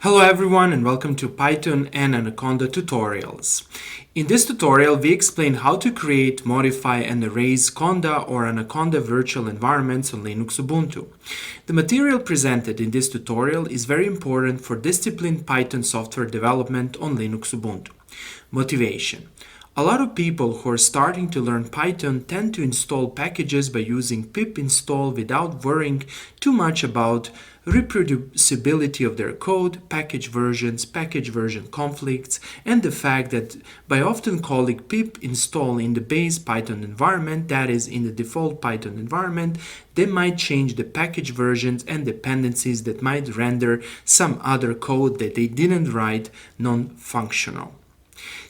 Hello everyone and welcome to Python and Anaconda tutorials. In this tutorial we explain how to create, modify and erase Conda or Anaconda virtual environments on Linux Ubuntu. The material presented in this tutorial is very important for disciplined Python software development on Linux Ubuntu. Motivation. A lot of people who are starting to learn Python tend to install packages by using pip install without worrying too much about reproducibility of their code, package versions, package version conflicts, and the fact that by often calling pip install in the base Python environment, that is in the default Python environment, they might change the package versions and dependencies that might render some other code that they didn't write non-functional.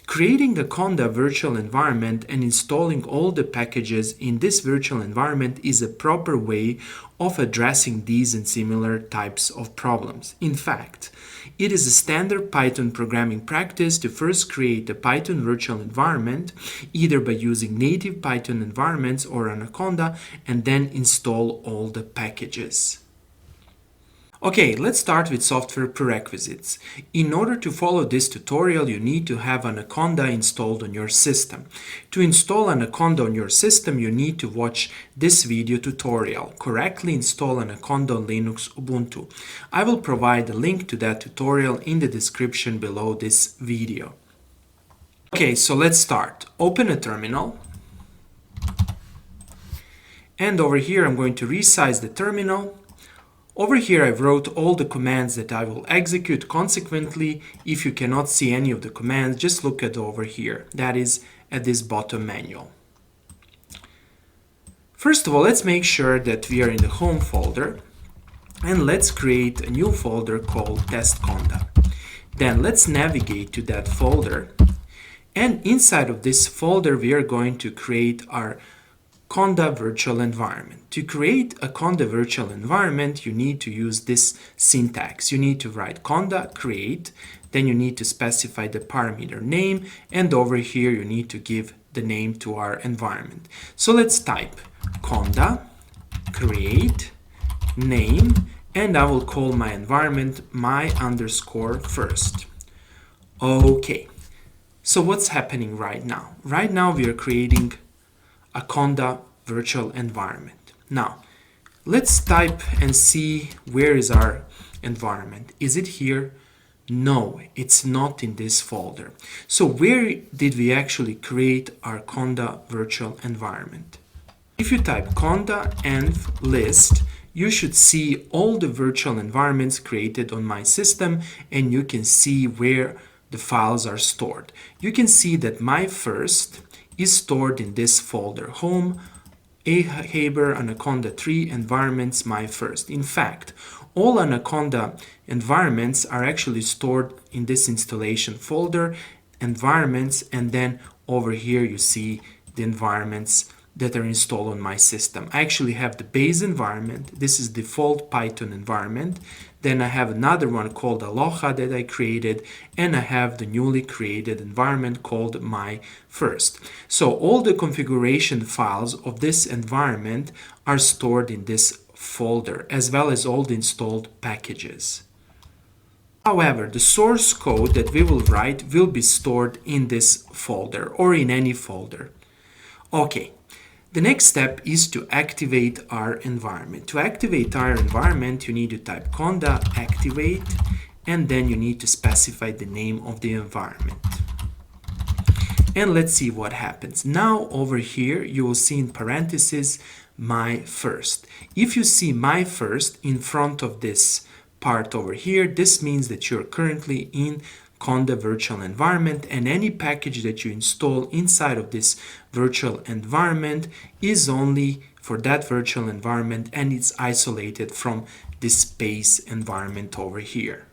Creating a Conda virtual environment and installing all the packages in this virtual environment is a proper way of addressing these and similar types of problems. In fact, it is a standard Python programming practice to first create a Python virtual environment, either by using native Python environments or Anaconda, and then install all the packages. Okay, let's start with software prerequisites. In order to follow this tutorial, you need to have Anaconda installed on your system. To install Anaconda on your system, you need to watch this video tutorial, Correctly Install Anaconda on Linux Ubuntu. I will provide a link to that tutorial in the description below this video. Okay, so let's start. Open a terminal. And over here, I'm going to resize the terminal. Over here I wrote all the commands that I will execute. Consequently, if you cannot see any of the commands, just look at over here, that is at this bottom manual. First of all, let's make sure that we are in the home folder and let's create a new folder called test Conda. Then let's navigate to that folder, and inside of this folder we are going to create our Conda virtual environment. To create a Conda virtual environment, you need to use this syntax. You need to write Conda create, then you need to specify the parameter name, and over here you need to give the name to our environment. So let's type Conda create name, and I will call my environment my_first. Okay, so what's happening right now? Right now we are creating a Conda virtual environment. Now, let's type and see where is our environment. Is it here? No, it's not in this folder. So where did we actually create our Conda virtual environment? If you type conda env list, you should see all the virtual environments created on my system, and you can see where the files are stored. You can see that my first is stored in this folder, home, Haber, Anaconda 3, environments, my first. In fact, all Anaconda environments are actually stored in this installation folder, environments, and then over here you see the environments that are installed on my system. I actually have the base environment. This is default Python environment. Then I have another one called Aloha that I created, and I have the newly created environment called my first. So all the configuration files of this environment are stored in this folder, as well as all the installed packages. However, the source code that we will write will be stored in this folder or in any folder. Okay. The next step is to activate our environment. To activate our environment, you need to type conda activate, and then you need to specify the name of the environment. And let's see what happens. Now over here, you will see in parentheses my first. If you see my first in front of this part over here, this means that you're currently in Conda virtual environment, and any package that you install inside of this virtual environment is only for that virtual environment, and it's isolated from this base environment over here.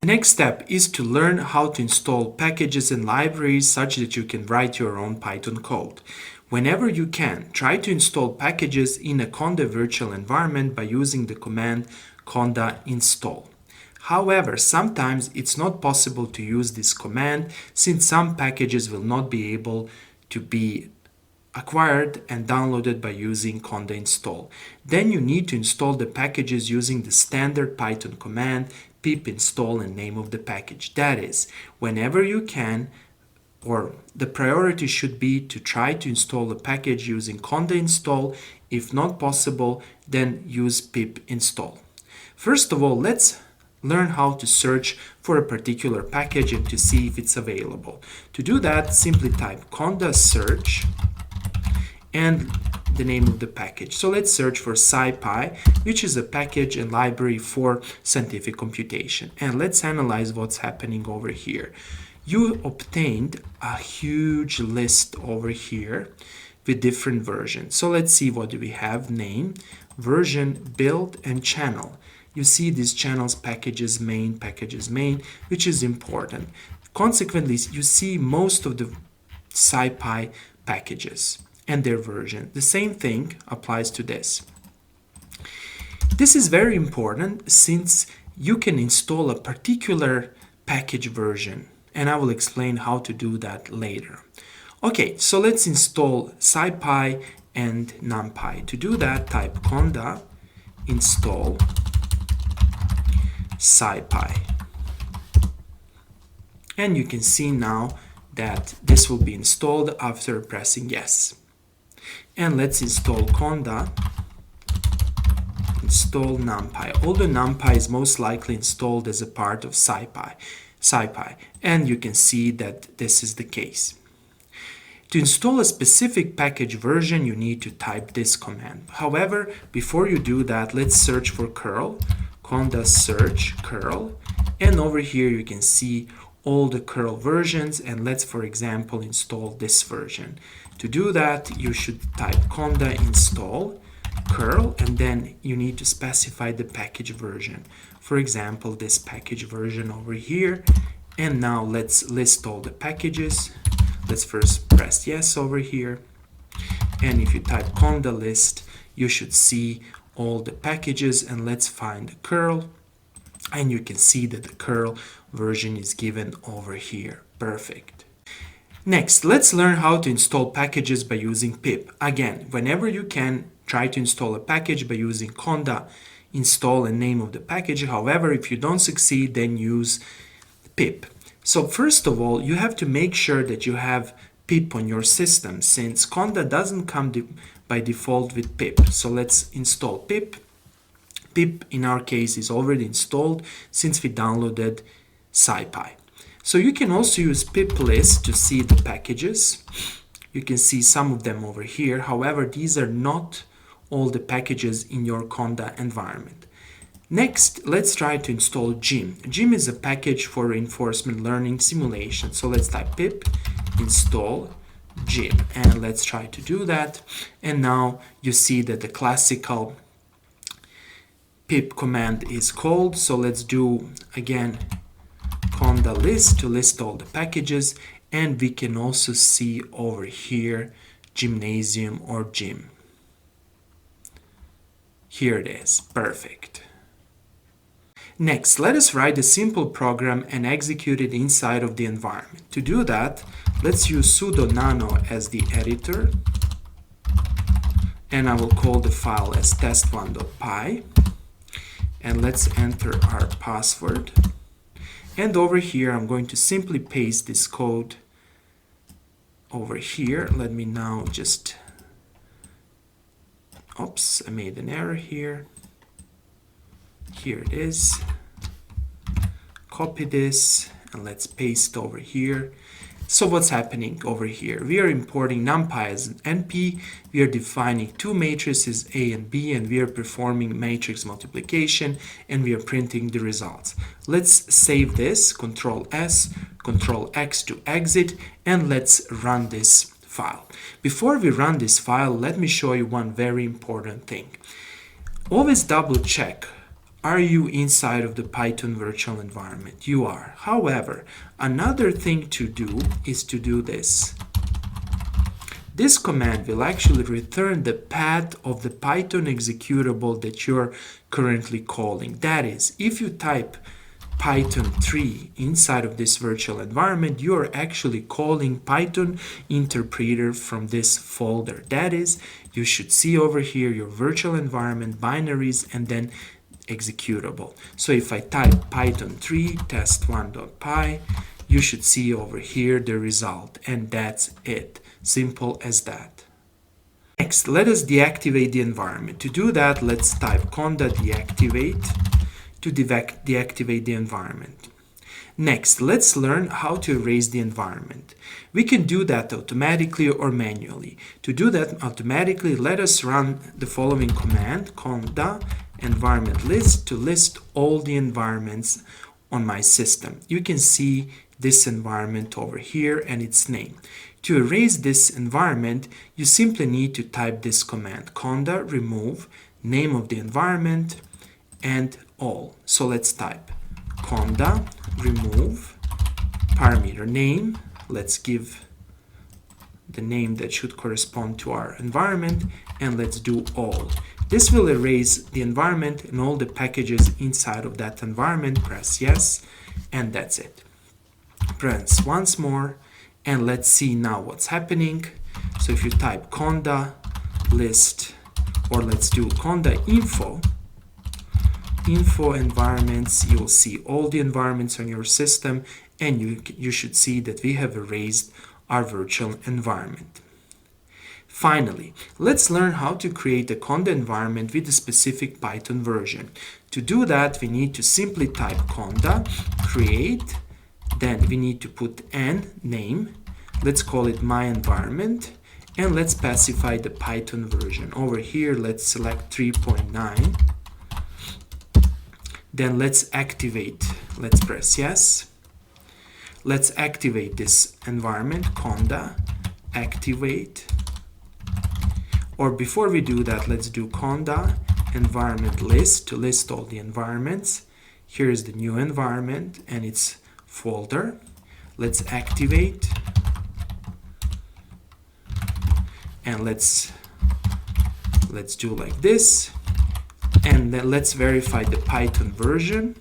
The next step is to learn how to install packages and libraries such that you can write your own Python code. Whenever you can, try to install packages in a Conda virtual environment by using the command conda install. However, sometimes it's not possible to use this command since some packages will not be able to be acquired and downloaded by using conda install. Then you need to install the packages using the standard Python command pip install and name of the package. That is, whenever you can, or the priority should be to try to install a package using Conda install. If not possible, then use pip install. First of all, let's learn how to search for a particular package and to see if it's available. To do that, simply type Conda search and the name of the package. So let's search for SciPy, which is a package and library for scientific computation. And let's analyze what's happening over here. You obtained a huge list over here with different versions. So let's see, what do we have? Name, version, build, and channel. You see these channels, packages main, which is important. Consequently, you see most of the SciPy packages and their version. The same thing applies to this. This is very important since you can install a particular package version, and I will explain how to do that later. Okay, so let's install SciPy and NumPy. To do that, type Conda install SciPy. And you can see now that this will be installed after pressing yes. And let's install Conda install NumPy. Although NumPy is most likely installed as a part of SciPy, and you can see that this is the case. To install a specific package version, you need to type this command. However, before you do that, let's search for curl, Conda search curl, and over here you can see all the curl versions, and let's, for example, install this version. To do that, you should type Conda install curl, and then you need to specify the package version. For example, this package version over here. And now let's list all the packages. Let's first press yes over here. And if you type Conda list, you should see all the packages, and let's find the curl. And you can see that the curl version is given over here. Perfect. Next, let's learn how to install packages by using pip. Again, whenever you can, try to install a package by using Conda install and name of the package. However, if you don't succeed, then use pip. So first of all, you have to make sure that you have pip on your system, since Conda doesn't come by default with pip. So let's install pip. Pip in our case is already installed since we downloaded SciPy. So you can also use pip list to see the packages. You can see some of them over here. However, these are not all the packages in your Conda environment. Next, let's try to install GIM. GIM is a package for reinforcement learning simulation. So let's type pip install GIM, and let's try to do that. And now you see that the classical pip command is called. So let's do again Conda list to list all the packages, and we can also see over here gymnasium or gym. Here it is. Perfect. Next, let us write a simple program and execute it inside of the environment. To do that, let's use sudo nano as the editor, and I will call the file as test1.py, and let's enter our password. And over here, I'm going to simply paste this code over here. Let me now just, oops, I made an error here. Here it is. Copy this and let's paste over here. So what's happening over here? We are importing NumPy as an NP. We are defining two matrices A and B, and we are performing matrix multiplication, and we are printing the results. Let's save this, Control S, Control X to exit, and let's run this file. Before we run this file, let me show you one very important thing. Always double check. Are you inside of the Python virtual environment? You are. However, another thing to do is to do this. This command will actually return the path of the Python executable that you're currently calling. That is, if you type Python 3 inside of this virtual environment, you are actually calling Python interpreter from this folder. That is, you should see over here your virtual environment binaries, and then executable. So if I type python 3 test1.py, you should see over here the result, and that's it. Simple as that. Next, let us deactivate the environment. To do that, let's type conda deactivate to deactivate the environment. Next, let's learn how to erase the environment. We can do that automatically or manually. To do that automatically, let us run the following command, conda environment list, to list all the environments on my system. You can see this environment over here and its name. To erase this environment, you simply need to type this command, conda remove name of the environment and all. So let's type conda remove parameter name. Let's give the name that should correspond to our environment, and let's do all. This will erase the environment and all the packages inside of that environment. Press yes, and that's it. Press once more, and let's see now what's happening. So if you type conda list, or let's do conda info environments, you'll see all the environments on your system, and you should see that we have erased our virtual environment. Finally, let's learn how to create a conda environment with a specific Python version. To do that, we need to simply type conda create, then we need to put an name, let's call it my environment, and let's specify the Python version. Over here, let's select 3.9. Then let's activate, let's press yes. Let's activate this environment, conda activate. Or before we do that, let's do conda environment list to list all the environments. Here is the new environment and its folder. Let's activate. And let's do like this. And then let's verify the Python version.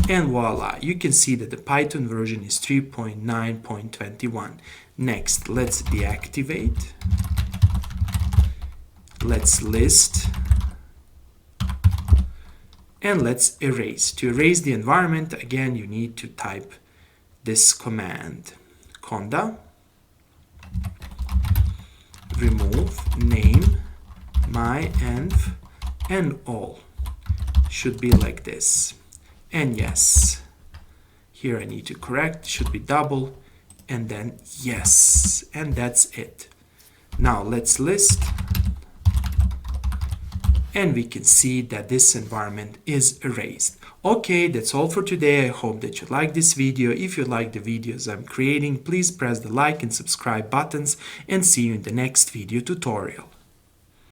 And voila, you can see that the Python version is 3.9.21. Next, let's deactivate. Let's list. And let's erase. To erase the environment, again, you need to type this command, conda remove name my env and all. Should be like this. And yes, here I need to correct, should be double, and then yes, and that's it. Now let's list, and we can see that this environment is erased. Okay, that's all for today. I hope that you like this video. If you like the videos I'm creating, please press the like and subscribe buttons, and see you in the next video tutorial.